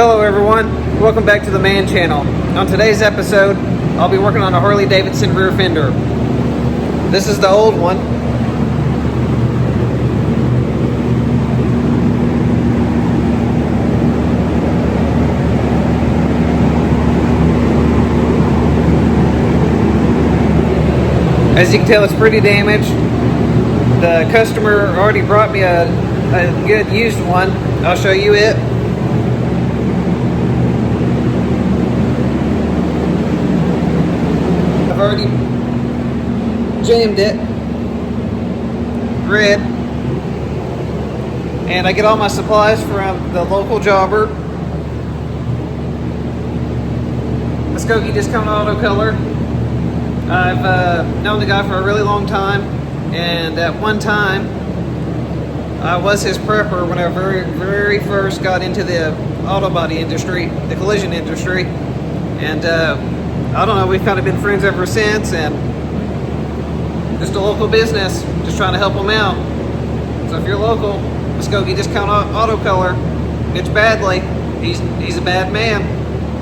Hello everyone, welcome back to the Man Channel. On today's episode, I'll be working on a Harley Davidson rear fender. This is the old one. As you can tell, it's pretty damaged. The customer already brought me a good used one. I'll show you it. I've already jammed it red, and I get all my supplies from the local jobber. Muskogee Discount Auto Color. I've known the guy for a really long time, and at one time I was his prepper when I very first got into the auto body industry, the collision industry, and I don't know, we've kind of been friends ever since, and just a local business, just trying to help them out. So if you're local, Muskogee Discount Auto Color, Mitch Badley, he's a bad man,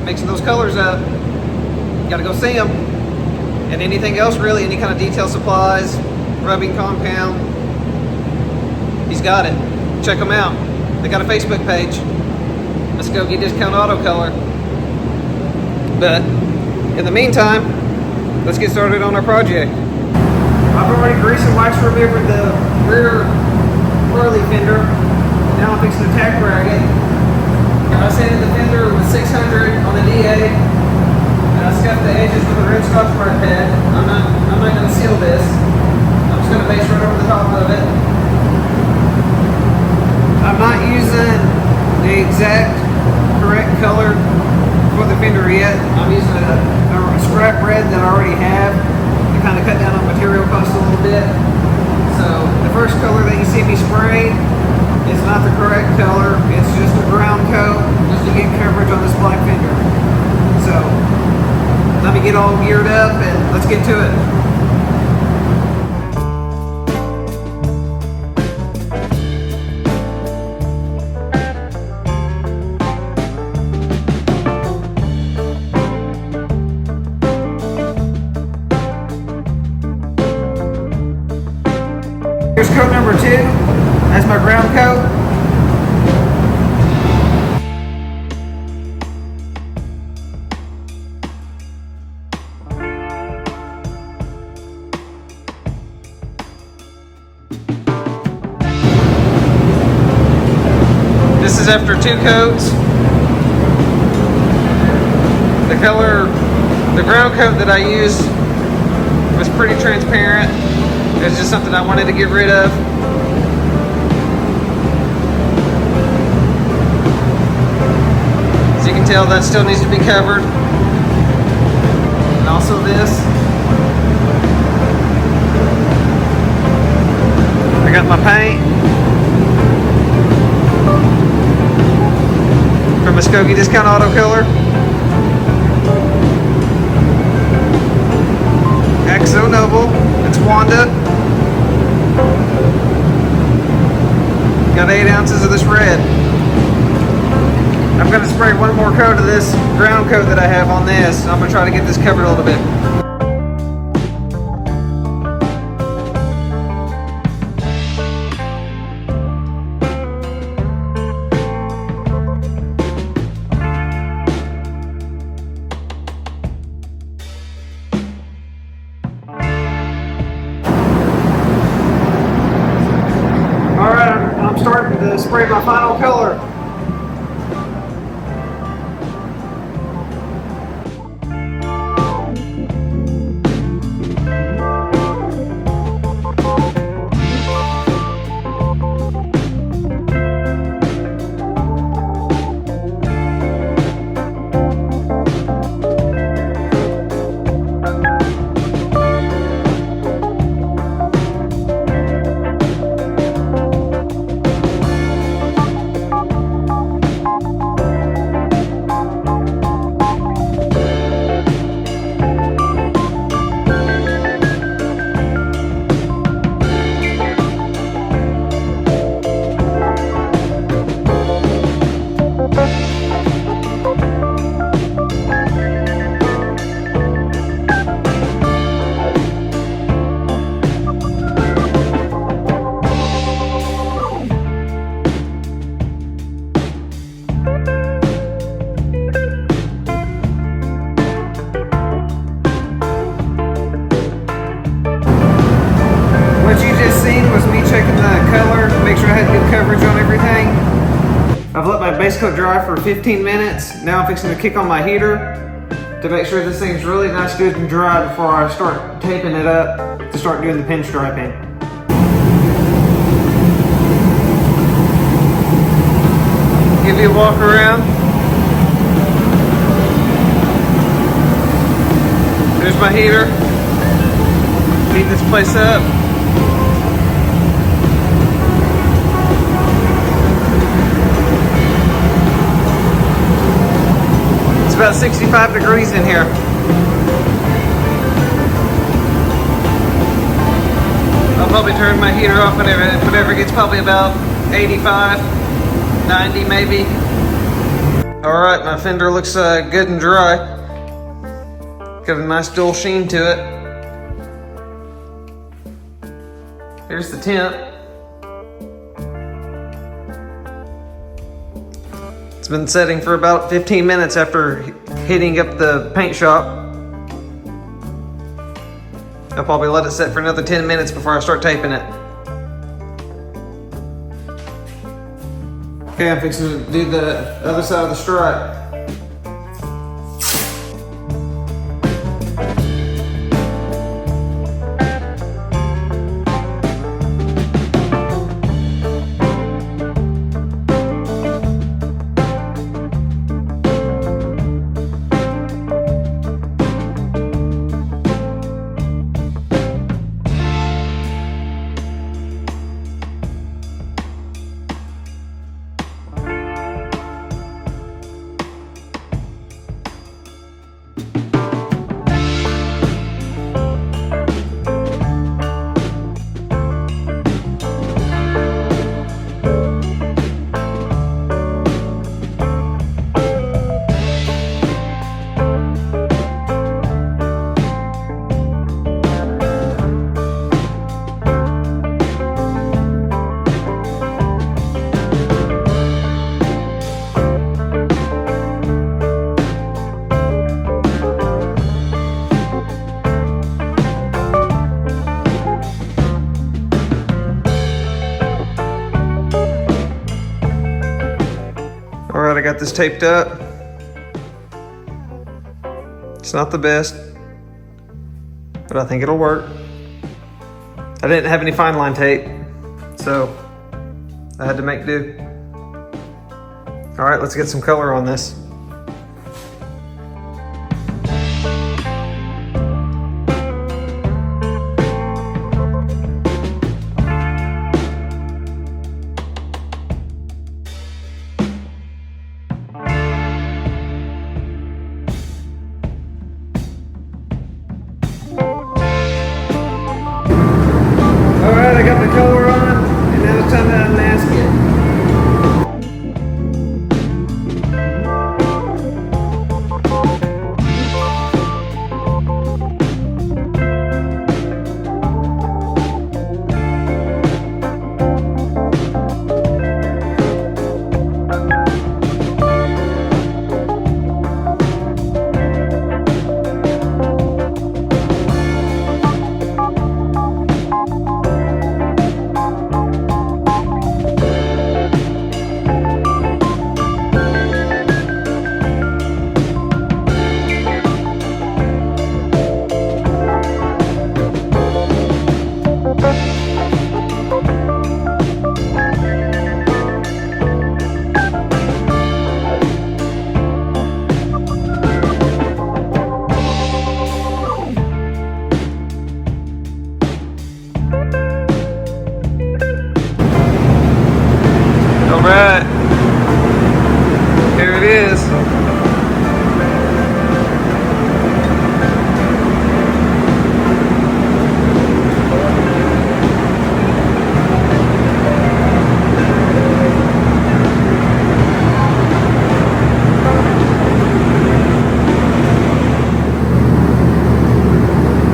mixing those colors up. You gotta go see him. And anything else really, any kind of detail supplies, rubbing compound, he's got it. Check them out. They got a Facebook page, Muskogee Discount Auto Color. But in the meantime, let's get started on our project. I've already greased and wax removed the rear Harley fender. Now I'm fixing the tack bracket. I sanded the fender with 600 on the DA. And I scuffed the edges with a red Scotch Brite pad. I'm not going to seal this. I'm just going to base right over the top of it. I'm not using the exact correct color for the fender yet. I'm using a scrap red that I already have to kind of cut down on material cost a little bit. So the first color that you see me spray is not the correct color. It's just a ground coat just to get coverage on this black fender. So let me get all geared up and let's get to it. Here's coat number 2. That's my ground coat. This is after 2 coats. The ground coat that I used was pretty transparent. It's just something I wanted to get rid of. As you can tell, that still needs to be covered. And also this. I got my paint from Muskogee Discount Auto Color. Exo Noble. It's Wanda. Got 8 ounces of this red. I'm going to spray one more coat of this ground coat that I have on this. I'm going to try to get this covered a little bit. Starting to spray my final color. base coat dry for 15 minutes. Now I'm fixing to kick on my heater to make sure this thing's really nice, good and dry before I start taping it up to start doing the pinstriping. Give you a walk around. There's my heater. Heat this place up. It's about 65 degrees in here. I'll probably turn my heater off whenever it gets probably about 85, 90 maybe. All right, my fender looks good and dry. Got a nice dual sheen to it. Here's the tint. It's been setting for about 15 minutes after heating up the paint shop. I'll probably let it set for another 10 minutes before I start taping it. Okay, I'm fixing to do the other side of the stripe. All right, I got this taped up. It's not the best, but I think it'll work. I didn't have any fine line tape, so I had to make do. All right, let's get some color on this. I got the color on, and now it's time to unmask it. Alright, here it is.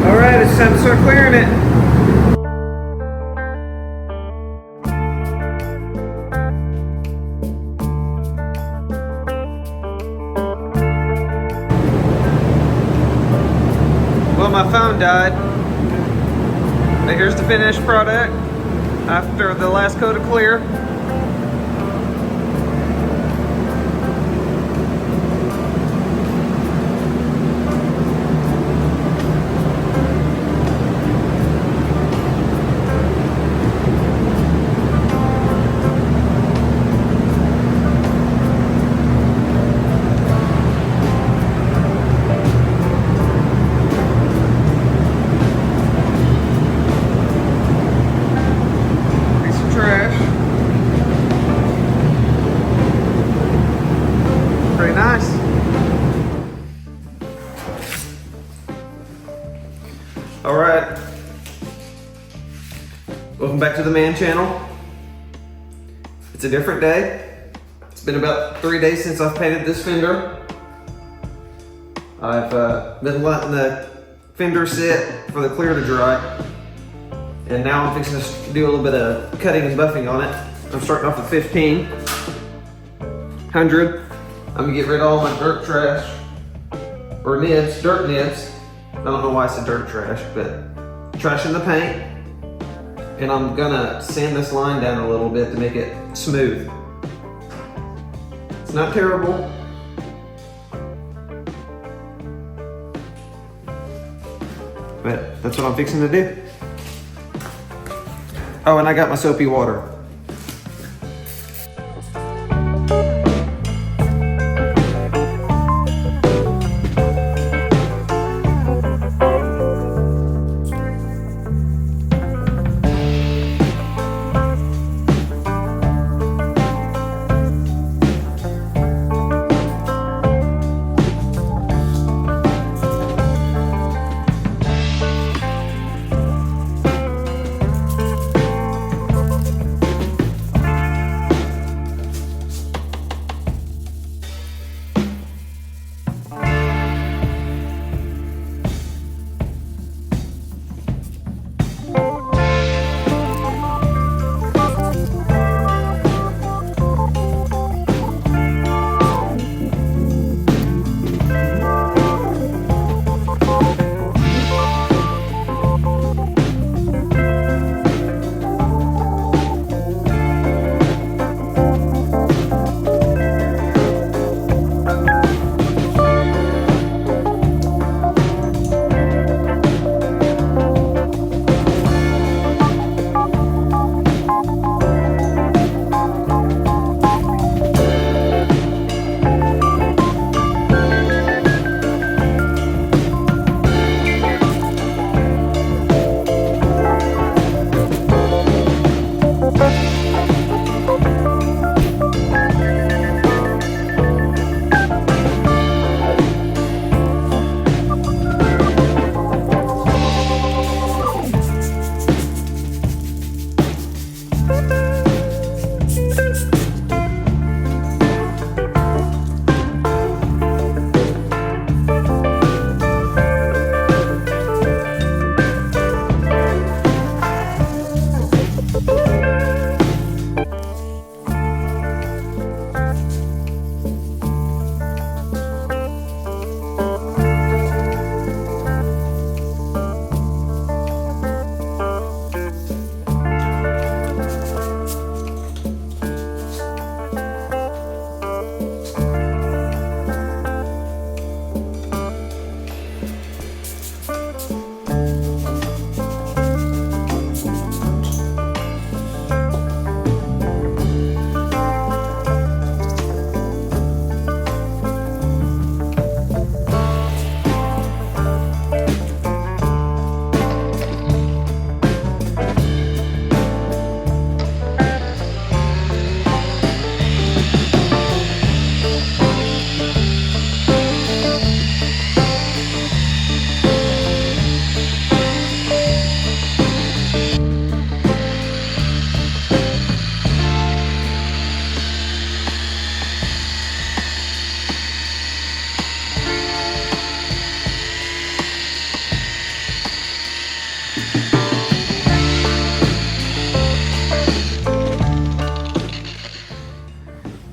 Alright, it's time to start clearing it. Well, my phone died, but here's the finished product after the last coat of clear. All right, welcome back to the Man Channel. It's a different day. It's been about 3 days since I've painted this fender. I've been letting the fender sit for the clear to dry, and now I'm fixing to do a little bit of cutting and buffing on it. I'm starting off with 1500. I'm gonna get rid of all my dirt trash, or nibs, dirt nibs. I don't know why I said dirt trash, but trash in the paint. And I'm gonna sand this line down a little bit to make it smooth. It's not terrible. But that's what I'm fixing to do. Oh, and I got my soapy water.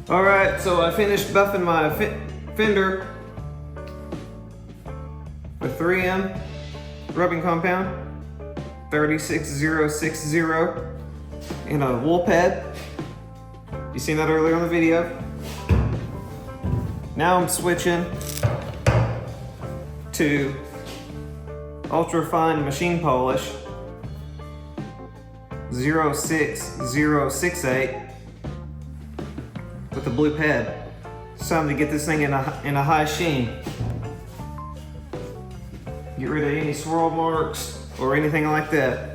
All right, so I finished buffing my fender with 3M rubbing compound, 36060 in a wool pad. You seen that earlier on the video. Now I'm switching to ultra fine machine polish 06068 with the blue pad. It's time to get this thing in a high sheen. Get rid of any swirl marks or anything like that.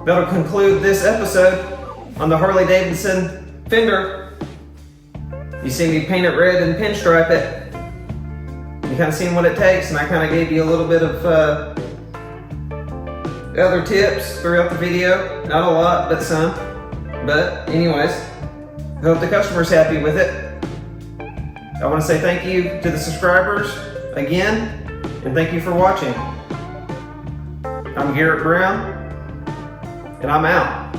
that'll conclude this episode on the Harley Davidson fender. You see me paint it red and pinstripe it. You kind of seen what it takes, and I kind of gave you a little bit of other tips throughout the video. Not a lot, but some. But anyways, I hope the customer's happy with it. I want to say thank you to the subscribers again, and thank you for watching. I'm Garrett Brown, and I'm out.